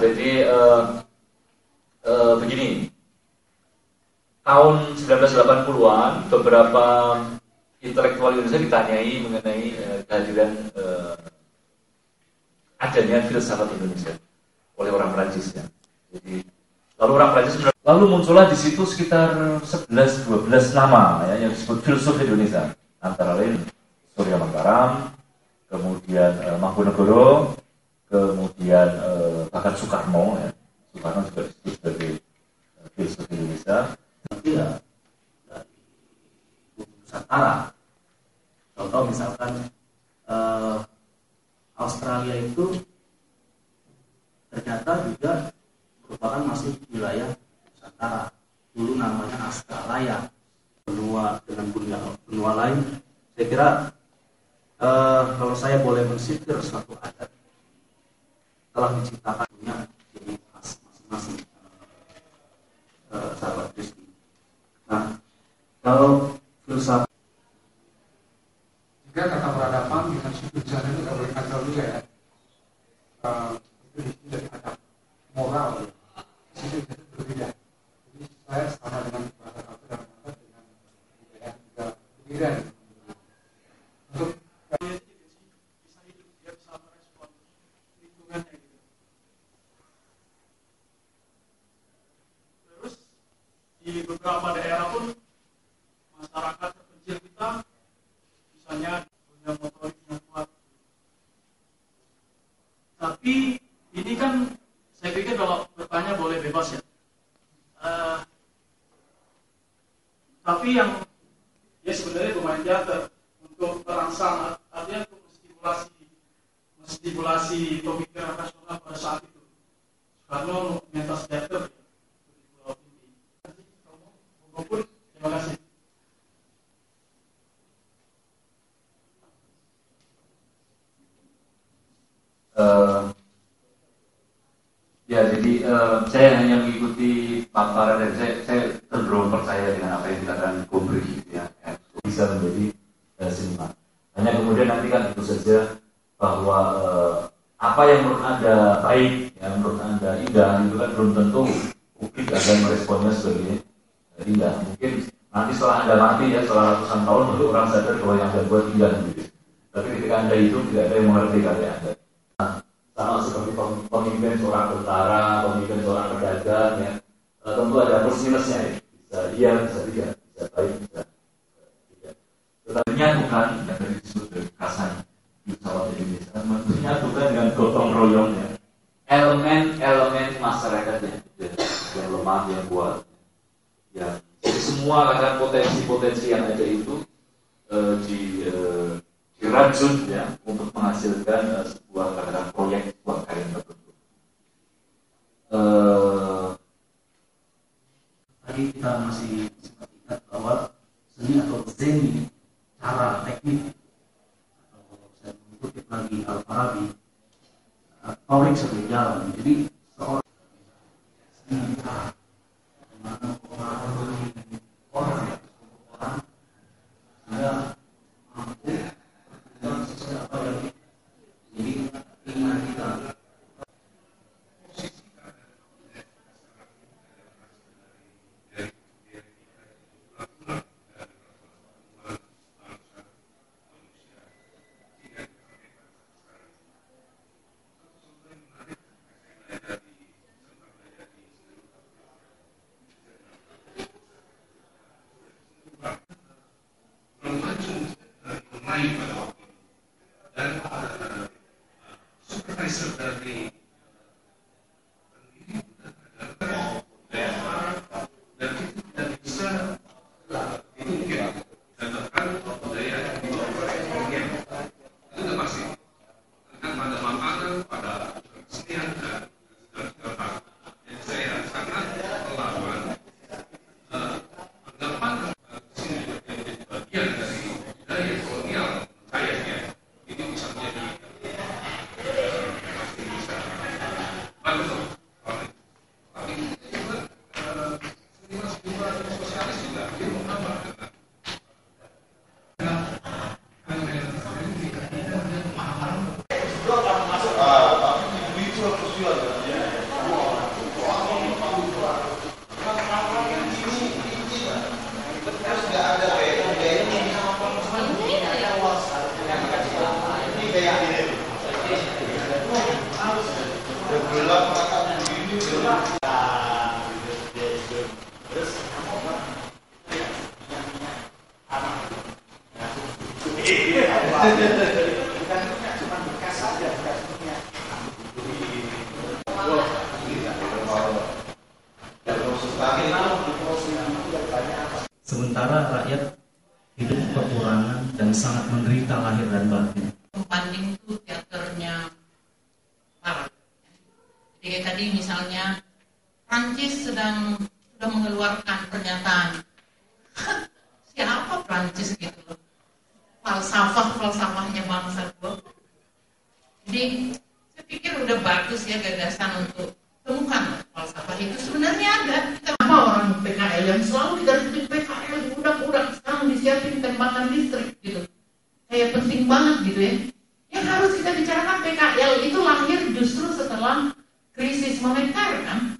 Jadi begini, tahun 1980-an beberapa intelektual Indonesia ditanyai mengenai kehadiran adanya filsafat Indonesia oleh orang Prancis ya. Jadi lalu orang Prancis muncullah di situ sekitar 11-12 nama ya yang disebut filsuf Indonesia, antara lain Surya Manggaram, kemudian Mangkunegoro, kemudian bahkan Soekarno ya. Soekarno juga disebut sebagai filsuf Indonesia. Ya, dari Nusantara. Contoh misalkan Australia itu ternyata juga merupakan masih wilayah Nusantara. Dulu namanya Australia. Benua dengan benua lain. Saya kira kalau saya boleh mensifir suatu adat telah diciptakan punya ciri khas masing-masing sahabat Kristi. Nah, kalau filsafat juga kata peradaban dengan sudut jalan itu tidak boleh kacau juga ya. Itu dari adab moral ya. Itu berbeda. Jadi saya sama dengan kata-kata dan dengan budaya juga berbeda. Untuk bisa hidup, dia bisa merespon lingkungannya gitu. Terus di beberapa daerah pun masyarakat terpencil kita misalnya punya motorik yang kuat. Tapi ini kan saya pikir kalau bertanya boleh bebas ya. Tapi yang ya sebenarnya bermain teater untuk merangsang artinya untuk menstimulasi pemikiran rasional pada saat itu. Soekarno mentas teater ya, di Pulau Inti. Terima kasih. Ya, jadi saya hanya mengikuti paparan dan saya cenderung percaya dengan apa yang dikatakan Kubrick gitu ya, bisa menjadi seniman. Hanya kemudian nanti kan tentu saja bahwa apa yang menurut Anda baik, yang menurut Anda indah itu kan belum tentu publik akan meresponnya sebagai indah. Mungkin nanti setelah Anda mati ya, setelah ratusan tahun baru orang sadar bahwa yang Anda buat indah gitu. Tapi ketika Anda hidup tidak ada yang mengerti karya Anda. Sama seperti pemimpin seorang tentara, pemimpin seorang pedagang ya, tentu ada plus minusnya ya. Bisa iya, bisa tidak, bisa baik, bisa tidak. Tetapi menyatukan yang tadi disebut dari kasan filsafat Indonesia, menyatukan dengan gotong royongnya elemen-elemen masyarakatnya yang lemah, yang kuat ya. Jadi semua kadang potensi-potensi yang ada itu dirajut ya untuk menghasilkan sebuah katakan proyek, sebuah karya tertentu. tadi kita masih sempat ingat bahwa seni atau zeni, cara teknik atau saya mengutip lagi Al-Farabi, torik sebagai jalan. Jadi seorang seni cara bagaimana orang sehingga mampu dan sesuai apa yang jadi keinginan kita. Sementara rakyat hidup kekurangan dan sangat menderita lahir dan batin. Pembanding itu teaternya parah. Jadi kayak tadi misalnya Prancis sudah mengeluarkan pernyataan. Siapa Prancis gitu loh? Falsafahnya bangsa gua. Jadi saya pikir udah bagus ya gagasan untuk temukan falsafah itu sebenarnya ada. Kenapa orang PKL yang selalu kita sebut PKL udah sekarang disiapin tembakan listrik gitu. Kayak penting banget gitu ya. Yang harus kita bicarakan PKL itu lahir justru setelah krisis moneter kan.